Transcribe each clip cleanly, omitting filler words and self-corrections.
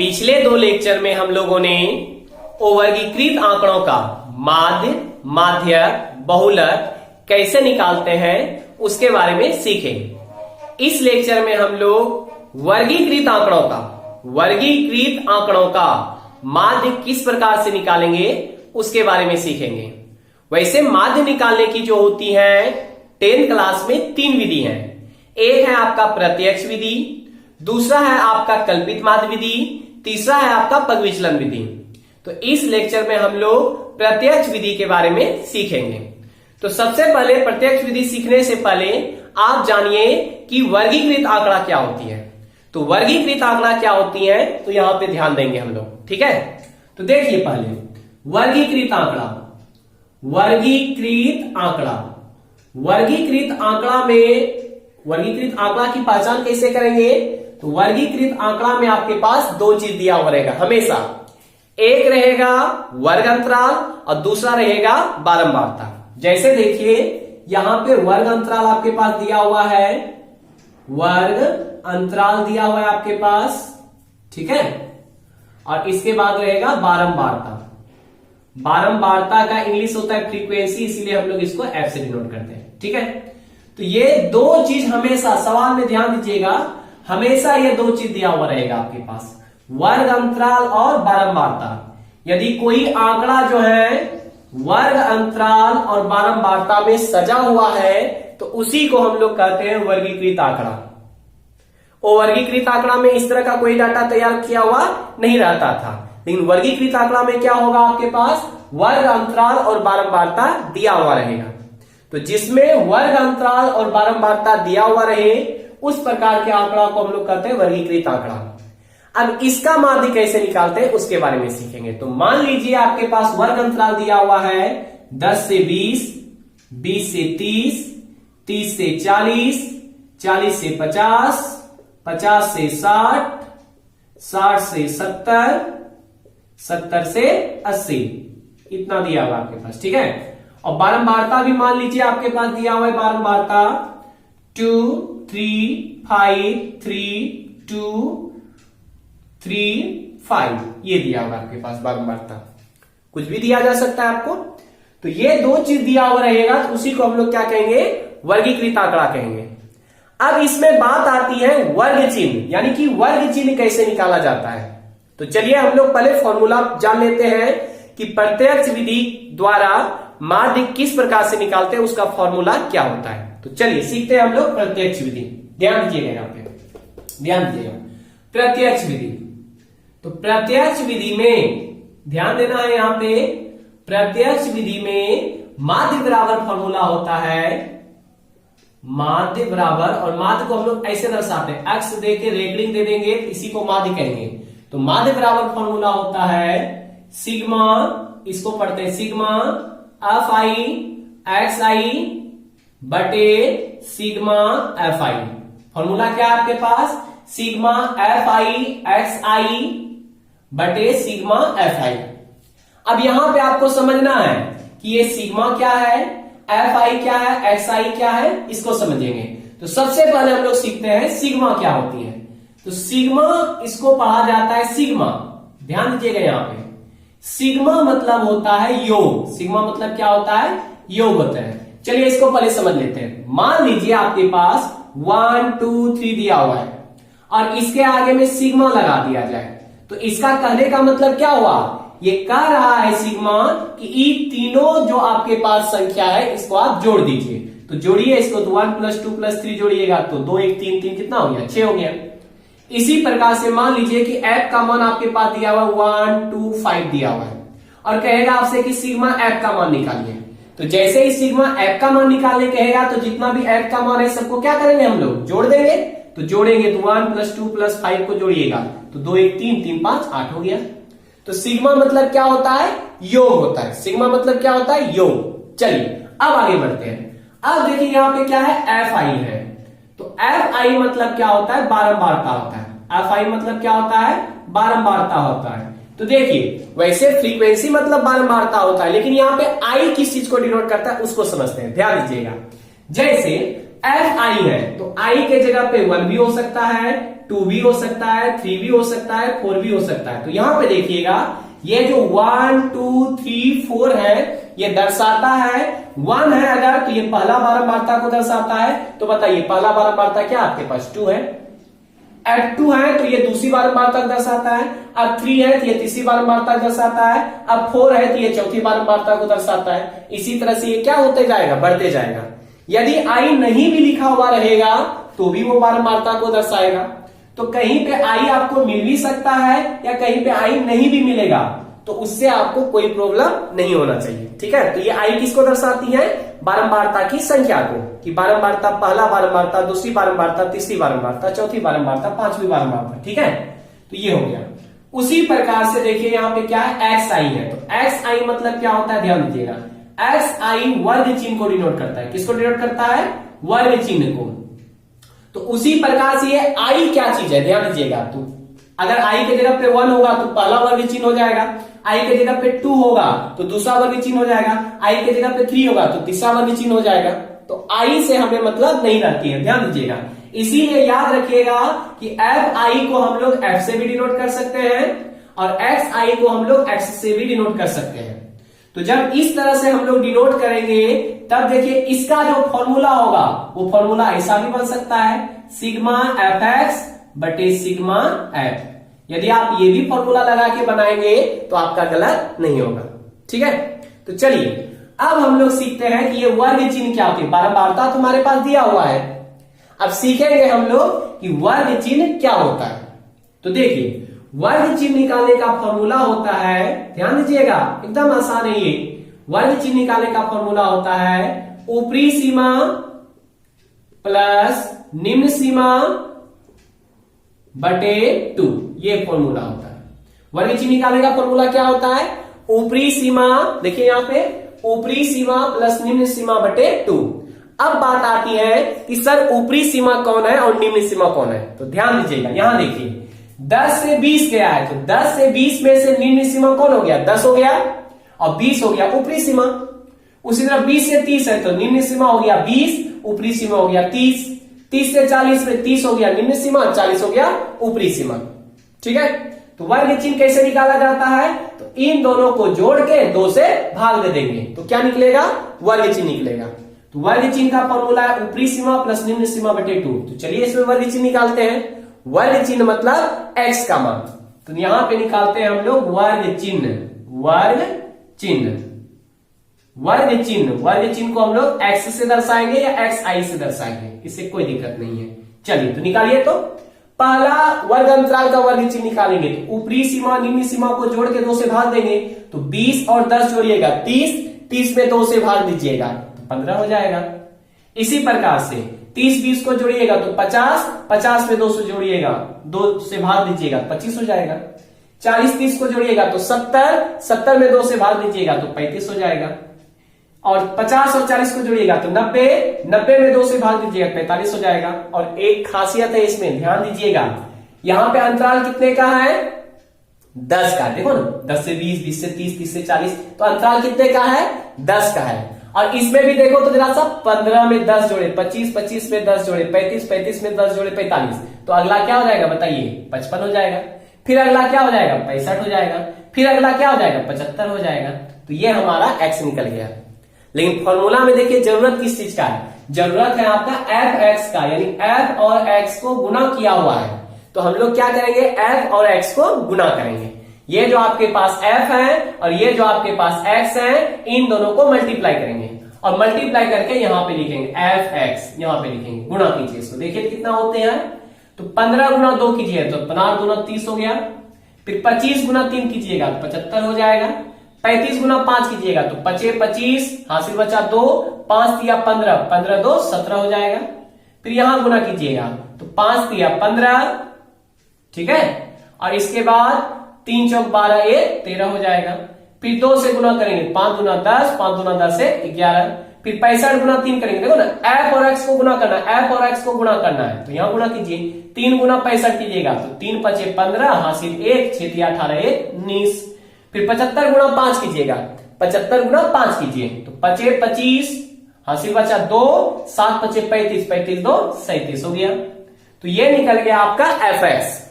पिछले दो लेक्चर में हम लोगों ने वर्गीकृत आंकड़ों का माध्य, माध्यक, बहुलक कैसे निकालते हैं उसके बारे में सीखेंगे। इस लेक्चर में हम लोग वर्गीकृत आंकड़ों का माध्य किस प्रकार से निकालेंगे उसके बारे में सीखेंगे। वैसे माध्य निकालने की जो होती है 10th क्लास में 3 विधि है। एक है आपका प्रत्यक्ष विधि, दूसरा है आपका कल्पित माध्य विधि, तीसरा है आपका पग विचलन विधि। तो इस लेक्चर में हम लोग प्रत्यक्ष विधि के बारे में सीखेंगे। तो सबसे पहले प्रत्यक्ष विधि सीखने से पहले आप जानिए कि वर्गीकृत आंकड़ा क्या होती है। तो वर्गीकृत आंकड़ा क्या होती है तो यहां पे ध्यान देंगे हम लोग, ठीक है। तो देखिए पहले वर्गीकृत आंकड़ा की पहचान कैसे करेंगे। तो वर्गीकृत आंकड़ा में आपके पास 2 चीज दिया हुआ रहेगा हमेशा। एक रहेगा वर्ग अंतराल और दूसरा रहेगा बारंबारता। जैसे देखिए यहां पे वर्ग अंतराल आपके पास दिया हुआ है, वर्ग अंतराल दिया हुआ है आपके पास, ठीक है। और इसके बाद रहेगा बारंबारता। बारंबारता का इंग्लिश होता है फ्रीक्वेंसी, इसीलिए हम लोग इसको एफ से डिनोट करते हैं, ठीक है। तो ये 2 चीज हमेशा सवाल में ध्यान दीजिएगा, हमेशा ये 2 चीज दिया हुआ रहेगा आपके पास, वर्ग अंतराल और बारंबारता। यदि कोई आंकड़ा जो है वर्ग अंतराल और बारंबारता में सजा हुआ है तो उसी को हम लोग कहते हैं वर्गीकृत आंकड़ा। और वर्गीकृत आंकड़ा में इस तरह का कोई डाटा तैयार किया हुआ नहीं रहता था, लेकिन वर्गीकृत आंकड़ा में क्या होगा आपके पास वर्ग अंतराल और बारंबारता दिया हुआ रहेगा। तो जिसमें वर्ग अंतराल और बारंबारता दिया हुआ रहे उस प्रकार के आंकड़ा को हम लोग कहते हैं वर्गीकृत आंकड़ा। अब इसका माध्य कैसे निकालते हैं उसके बारे में सीखेंगे। तो मान लीजिए आपके पास वर्ग अंतराल दिया हुआ है 10 से 20, 20 से 30, 30 से 40, 40 से 50, 50 से 60, 60 से 70, 70 से 80, इतना दिया हुआ आपके पास, ठीक है। और बारंबारता भी मान लीजिए आपके पास दिया हुआ है बारंबारता 2, 3, 5, 3, 2, 3, 5, ये दिया हुआ आपके पास बारंबारता। कुछ भी दिया जा सकता है आपको। तो ये 2 चीज दिया हुआ रहेगा तो उसी को हम लोग क्या कहेंगे वर्गीकृत आंकड़ा कहेंगे। अब इसमें बात आती है वर्ग चिन्ह, यानी कि वर्ग चिन्ह कैसे निकाला जाता है। तो चलिए हम लोग पहले फॉर्मूला जान लेते हैं कि प्रत्यक्ष विधि द्वारा माध्य किस प्रकार से निकालते हैं, उसका फॉर्मूला क्या होता है। तो चलिए सीखते हैं हम लोग प्रत्यक्ष विधि। ध्यान दीजिएगा यहाँ पे, ध्यान दीजिएगा प्रत्यक्ष विधि। तो प्रत्यक्ष विधि में ध्यान देना है, यहां पे प्रत्यक्ष विधि में माध्य बराबर फॉर्मूला होता है, माध्य बराबर, और माध्य को हम लोग ऐसे दर्शाते हैं, एक्स दे के रेगड़िंग दे देंगे इसी को माध्य कहेंगे। तो माध्य बराबर फॉर्मूला होता है सिग्मा, इसको पढ़ते हैं सिग्मा एफ आई एक्स आई बटे सिग्मा एफ आई। फॉर्मूला क्या है आपके पास सिग्मा एफ आई एक्स आई बटे सिग्मा एफ आई। अब यहां पे आपको समझना है कि ये सिग्मा क्या है, एफ आई क्या है, एक्स आई क्या है, इसको समझेंगे। तो सबसे पहले हम लोग सीखते हैं सिग्मा क्या होती है। तो सिग्मा इसको पढ़ा जाता है सिग्मा, ध्यान दीजिएगा यहां पे सिग्मा मतलब होता है योग। सिग्मा मतलब क्या होता है योग होता है। चलिए इसको पहले समझ लेते हैं। मान लीजिए आपके पास 1 2 3 दिया हुआ है और इसके आगे में सिग्मा लगा दिया जाए तो इसका कहने का मतलब क्या हुआ, ये कह रहा है सिग्मा कि ये तीनों जो आपके पास संख्या है इसको आप जोड़ दीजिए। तो जोड़िए इसको, तो 1 + 2 + 3 जोड़िएगा तो 2 1 3 3 कितना हो गया 6 हो गया। इसी प्रकार से मान लीजिए कि f का मान आपके पास दिया हुआ 1 2 5 दिया हुआ है और कहेगा आपसे कि सिग्मा f का मान निकालिए। तो जैसे ही सिग्मा f का मान निकालने कहेगा तो जितना भी f का मान है सबको क्या करेंगे हम लोग जोड़ देंगे। तो जोड़ेंगे तो 1 + 2 + 5 को जोड़िएगा तो 2 1 3 3 5 8 हो गया। तो सिग्मा मतलब क्या होता है योग होता है। सिग्मा मतलब क्या होता है योग। चलिए अब आगे बढ़ते हैं। अब देखिए यहां पे क्या है एफ आई है। तो एफ आई मतलब क्या होता है बारंबारता होता है। एफ आई मतलब क्या होता है बारंबारता होता है। तो देखिए वैसे फ्रीक्वेंसी मतलब बारंबारता होता है, लेकिन यहां पे आई किस चीज को डिनोट करता है उसको समझते हैं। ध्यान दीजिएगा, जैसे एफ आई है तो आई के जगह पे 1 भी हो सकता है, 2 भी हो सकता है, 3 भी हो सकता है, 4 भी हो सकता है। तो यहां पे देखिएगा ये जो 1 2 3 4 है ये दर्शाता है 1 है अगर तो ये पहला बारंबारता को दर्शाता है। तो बताइए पहला बारंबारता क्या आपके पास 2 है, अब 2 है तो ये दूसरी बारंबारता दर्शाता है, अब 3 है तो ये तीसरी बारंबारता दर्शाता है, अब 4 है तो ये चौथी बारंबारता को दर्शाता है। इसी तरह से ये क्या होते जाएगा, बढ़ते जाएगा। यदि आई नहीं भी लिखा हुआ रहेगा तो भी वो बारंबारता को दर्शाएगा। तो कहीं पे आई आपको मिल भी सकता है या कहीं पे आई नहीं भी मिलेगा, तो उससे आपको कोई प्रॉब्लम नहीं होना चाहिए, ठीक है। तो ये आई किसको दर्शाती है, बारंबारता की संख्या को, कि बारंबारता पहला बारंबारता, दूसरी बारंबारता, तीसरी बारंबारता, चौथी बारंबारता, पांचवी बारंबारता, ठीक है। तो ये हो गया। उसी प्रकार से देखिए यहाँ पे क्या है, एक्स आई है। तो एक्स आई मतलब क्या होता है, ध्यान दीजिएगा, एक्स आई वर्ग चिन्ह को डिनोट करता है। किसको डिनोट करता है, वर्ग चिन्ह को। तो उसी प्रकार से ये आई क्या चीज है, ध्यान दीजिएगा। तो अगर आई के जगह पे 1 होगा तो पहला वर्ग चिन्ह हो जाएगा, आई के जगह पे 2 होगा तो दूसरा वर्ग चिन्ह हो जाएगा, आई के जगह पे 3 होगा तो तीसरा वर्ग चिन्ह हो जाएगा। तो आई से हमें मतलब नहीं रहती है, ध्यान दीजिएगा। इसीलिए याद रखिएगा कि एफ आई को हम लोग एफ से भी डिनोट कर सकते हैं और एक्स आई को हम लोग एक्स से भी डिनोट कर सकते हैं। तो जब इस तरह से हम लोग डिनोट करेंगे तब देखिए इसका जो फॉर्मूला होगा वो फॉर्मूला ऐसा भी बन सकता है, सिग्मा एफ एक्स बटे सिग्मा एफ। यदि आप ये भी फॉर्मूला लगा के बनाएंगे तो आपका गलत नहीं होगा, ठीक है। तो चलिए अब हम लोग सीखते हैं कि ये वर्ग चिन्ह क्या होती है। बारंबारता तुम्हारे पास दिया हुआ है, अब सीखेंगे हम लोग कि वर्ग चिन्ह क्या होता है। तो देखिए वर्ग चिन्ह निकालने का फॉर्मूला होता है, ध्यान दीजिएगा एकदम आसान है ये। वर्ग चिन्ह निकालने का फॉर्मूला होता है ऊपरी सीमा प्लस निम्न सीमा बटे 2, ये फॉर्मूला होता है। वर्ग चिन्ह निकालने का फॉर्मूला क्या होता है, ऊपरी सीमा, देखिए यहां पे ऊपरी सीमा प्लस निम्न सीमा बटे 2। अब बात आती है कि सर ऊपरी सीमा कौन है और निम्न सीमा कौन है। तो ध्यान दीजिएगा, यहां देखिए 10 से 20 गया है तो 10 से 20 में से निम्न सीमा कौन हो गया, 10 हो गया और 20 हो गया ऊपरी सीमा। उसी तरह 20 से 30 है तो निम्न सीमा हो गया 20, ऊपरी सीमा हो गया 30। 30 से 40 में 30 हो गया निम्न सीमा, 40 हो गया ऊपरी सीमा, ठीक है। तो वर्ग चिन्ह कैसे निकाला जाता है, तो इन दोनों को जोड़ के 2 से भाग दे देंगे तो क्या निकलेगा, वर्ग चिन्ह निकलेगा। तो वर्ग चिन्ह का फॉर्मूला है ऊपरी सीमा प्लस निम्न सीमा बटे 2। तो चलिए इसमें वर्ग चिन्ह निकालते हैं। वर्ग चिन्ह मतलब x का मान, तो यहां पे निकालते हैं हम लोग वर्ग चिन्ह। वर्ग चिन्ह, वर्ग चिन्ह, वर्ग चिन्ह को हम लोग x से दर्शाएंगे या xi से दर्शाएंगे, इससे कोई दिक्कत नहीं है। चलिए तो निकालिए। तो पहला वर्ग अंतराल का वर्ग चिन्ह निकालेंगे तो ऊपरी सीमा निम्न सीमा को जोड़ के 2 से भाग देंगे तो 20 और 10 जोड़िएगा 30, 30 में 2 से भाग दीजिएगा तो 15 हो जाएगा। इसी प्रकार से 30-20 को जोड़िएगा तो 50, 50 में 2 से जोड़िएगा 2 से भाग दीजिएगा 25 हो जाएगा। 40-30 को जोड़िएगा तो 70, 70 में 2 से भाग दीजिएगा तो 35 हो जाएगा। और 50 और 40 को जोड़िएगा तो 90, 90 में 2 से भाग दीजिएगा 45 हो जाएगा। और एक खासियत है इसमें, ध्यान दीजिएगा, यहां पे अंतराल कितने का है, 10 का। देखो ना 10 से 20, 20 से 30, 30 से 40, तो अंतराल कितने का है, 10 का है। और इसमें भी देखो तो जरा सा 15 में 10 जोड़े 25, 25 में 10 जोड़े 35, 35 में 10 जोड़े 45, तो अगला क्या हो जाएगा बताइए, 55 हो जाएगा। फिर अगला क्या हो जाएगा, 65 हो जाएगा। फिर अगला क्या हो जाएगा, 75 हो जाएगा। तो ये हमारा एक्स निकल गया। लेकिन फॉर्मूला में देखिए जरूरत किस चीज का है, जरूरत है आपका एफ एक्स का, यानी एफ और एक्स को गुणा किया हुआ है। तो हम लोग क्या करेंगे, एफ और एक्स को गुणा करेंगे। ये जो आपके पास f है और ये जो आपके पास x है, इन दोनों को मल्टीप्लाई करेंगे और मल्टीप्लाई करके यहां पे लिखेंगे एफ एक्स, यहां पे लिखेंगे, गुणा कीजिए इसको। देखिए कितना होते हैं, तो 15 गुना 2 कीजिए तो 15 गुना 30 हो गया। फिर 25 गुना 3 कीजिएगा तो 75 हो जाएगा। 35 गुना 5 कीजिएगा तो 25 25, हासिल बचा 2, 5 दिया 15, 15 2 17 हो जाएगा। फिर यहां गुना कीजिएगा तो 5 दिया 15, ठीक है। और इसके बाद 3 चौक 12, 1 13 हो जाएगा। फिर 2 से गुना करेंगे, 5 गुना 10, 5 गुना 10 है 11। फिर 65 गुना 3 करेंगे, देखो ना f और x को गुना करना है, f और x को गुणा करना है तो यहां गुणा कीजिए। 3 गुना 65 कीजिएगा तो 3 5 15, हासिल 1, 6 18 1 19। फिर 75 गुना 5 कीजिएगा, 75 गुना 5 कीजिए तो 25 25, हासिल बचा 2, 7 पचे 35, 35 2 37 हो गया। तो ये निकल गया आपका fx।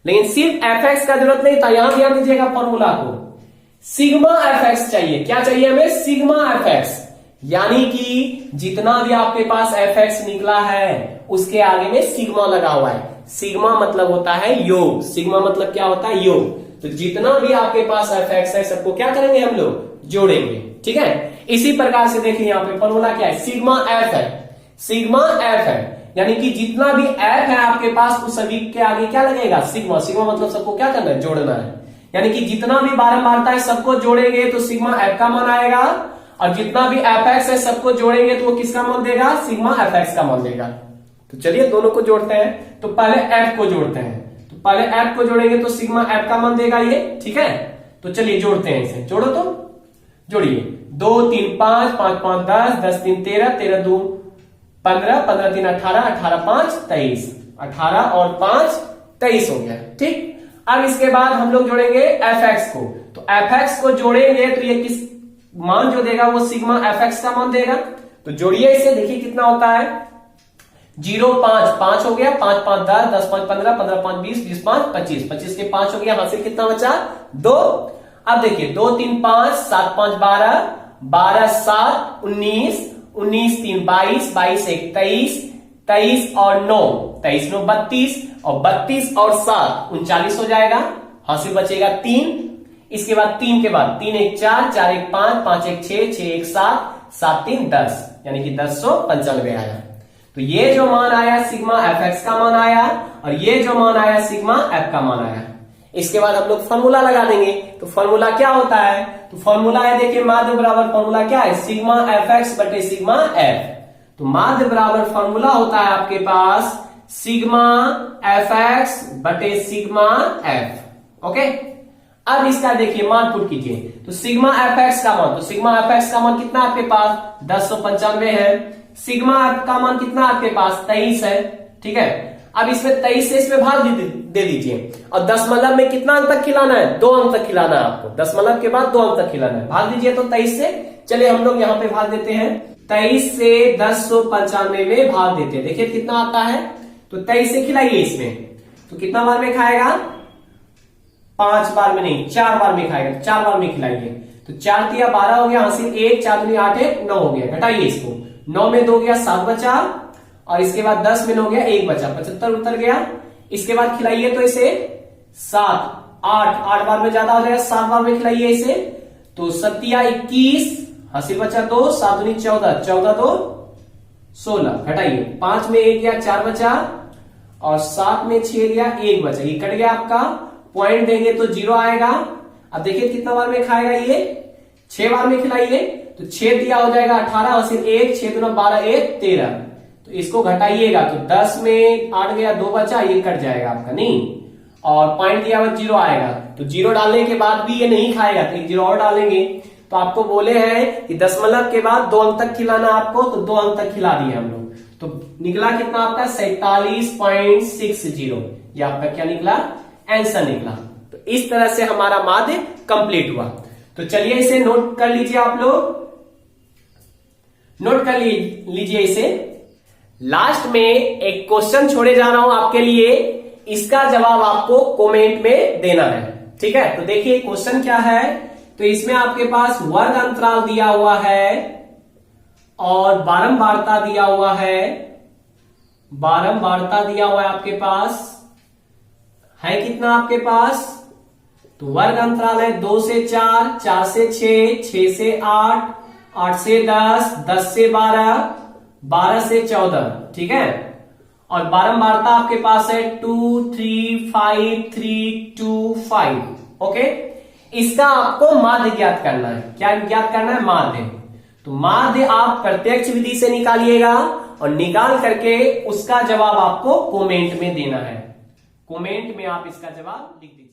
लेकिन सिर्फ fx का जरूरत नहीं था, यहां ध्यान दीजिएगा फॉर्मूला को, सिग्मा fx चाहिए। क्या चाहिए हमें? सिग्मा fx, यानी कि जितना भी आपके पास fx निकला है उसके आगे में सिग्मा लगा हुआ है। सिग्मा मतलब होता है योग, सिग्मा मतलब क्या होता है? योग। तो जितना भी आपके पास fx है सबको क्या करेंगे हम लोग? जोड़ेंगे, ठीक है। इसी प्रकार से देखिए यहाँ पे फॉर्मूला क्या है? सिग्मा f है, सिग्मा f है, यानी कि जितना भी f है आपके पास उस सभी के आगे क्या लगेगा? सिग्मा। सिग्मा मतलब सबको क्या करना है? जोड़ना है। यानी कि जितना भी बारंबारता है सबको जोड़ेंगे तो सिग्मा f का मान आएगा, और जितना भी fx है सबको जोड़ेंगे तो वो किसका मान देगा? सिग्मा fx का मान देगा। तो चलिए दोनों को जोड़ते हैं। तो पहले f को जोड़ते हैं, तो पहले f को जोड़ेंगे तो सिग्मा f का मान देगा ये, ठीक है। तो चलिए जोड़ते हैं इसे, जोड़ो तो जोड़िए। 2 3 5, 5 5 10, 10 3 13, 13 2 15, 15 3 18, 18 5 23, 18 और 5 23 हो गया, ठीक। अब इसके बाद हम लोग जोड़ेंगे fx को, तो fx को जोड़ेंगे तो ये किस मान जो देगा वो सिग्मा fx का मान देगा। तो जोड़िए इसे, देखिए कितना होता है? 0 5 5 हो गया, 5 5 10, 10 5 15, 15 5 20, 20 5 25, 25 के 5 हो गया, हासिल कितना बचा? 2। अब देखिए 2 3 5, 7 5 12, 12 7 19, 19 3 22, 22 1 23, 23 और 9, 23 9 32, और 32 और 7 39 हो जाएगा, हासिल बचेगा 3। इसके बाद 3 के बाद 3 1 4, 4 1 5, 5 1 6, 6 1 7, 7 3 10, यानी कि 1095 आया। तो ये जो मान आया सिग्मा fx का मान आया, और ये जो मान आया सिग्मा f का मान आया। इसके बाद हम लोग फॉर्मूला लगा देंगे। तो फॉर्मूला क्या होता है? तो फॉर्मूला है, देखिए माध्य बराबर फॉर्मूला क्या है? सिग्मा fx बटे सिग्मा f। तो माध्य बराबर फॉर्मूला होता है आपके पास सिग्मा fx बटे सिग्मा f। ओके, अब इसका देखिए मान पुट कीजिए। तो सिग्मा fx का मान, तो सिग्मा fx का मान कितना आपके पास? 1095 है। सिग्मा f का मान कितना आपके पास? 23 है, ठीक है। अब इसमें 23 से इसमें भाग दे दीजिए, और दशमलव में कितना अंक तक खिलाना है? 2 अंक तक खिलाना है आपको, दशमलव के बाद 2 अंक तक खिलाना है। भाग दीजिए तो 23 से, चलिए हम लोग यहाँ पे भाग देते हैं। 23 से 1095 में भाग देते हैं, देखिए कितना आता है। तो 23 से खिलाइए इसमें, तो कितना बार में खाएगा? 5 बार में नहीं, 4 बार में खाएगा, 4 बार में खिलाइए। तो 4 तिया 12 हो गया, हासिल 1, 4 दूनी 8 1 9 हो गया, घटाइए इसको। 9 में 2 गया, 7 बचा, और इसके बाद 10 में 9 गया, 1 बचा, 75 उतर गया। इसके बाद खिलाइए तो इसे 7 8 बार में ज्यादा हो जाएगा, 7 बार में खिलाइए इसे। तो 7 तिया 21, हासिल बचा 2, 7 दूनी 14, 14 2 16, घटाइए। 5 में 1 गया, 4 बचा, और 7 में 6 गया, 1 बचा, ये कट गया आपका। पॉइंट देंगे तो 0 आएगा। अब देखिए कितना बार में खाएगा ये? 6 बार में खिलाइए, तो 6 दिया हो जाएगा 18, हासिल 1, 6 दूना 12 1 13। तो इसको घटाइएगा तो 10 में 8 गया, 2 बचा, ये कट जाएगा आपका, नहीं। और पॉइंट दिया हुआ 0 आएगा, तो 0 डालने के बाद भी ये नहीं खाएगा, तो 1 0 और डालेंगे। तो आपको बोले हैं कि दशमलव के बाद 2 अंक तक खिलाना आपको, तो 2 अंक तक खिला दिए हम लोग। तो निकला कितना आपका? 47.60। ये आपका क्या निकला? आंसर निकला। तो इस तरह से हमारा माध्य कंप्लीट हुआ। तो चलिए इसे नोट कर लीजिए, आप लोग नोट कर लीजिए इसे। लास्ट में एक क्वेश्चन छोड़े जा रहा हूं आपके लिए, इसका जवाब आपको कमेंट में देना है, ठीक है। तो देखिए क्वेश्चन क्या है। तो इसमें आपके पास वर्ग अंतराल दिया हुआ है और बारंबारता दिया हुआ है, बारंबारता दिया हुआ है आपके पास है कितना आपके पास? तो वर्ग अंतराल है 2 से 4, 4 से 6, 6 से 8, 8 से 10, 10 से 12, 12 से 14, ठीक है। और बारंबारता आपके पास है 2 3 5 3 2 5। ओके, इसका आपको माध्य ज्ञात करना है। क्या ज्ञात करना है? माध्य। तो माध्य आप प्रत्यक्ष विधि से निकालिएगा, और निकाल करके उसका जवाब आपको कमेंट में देना है। कमेंट में आप इसका जवाब लिख दीजिए।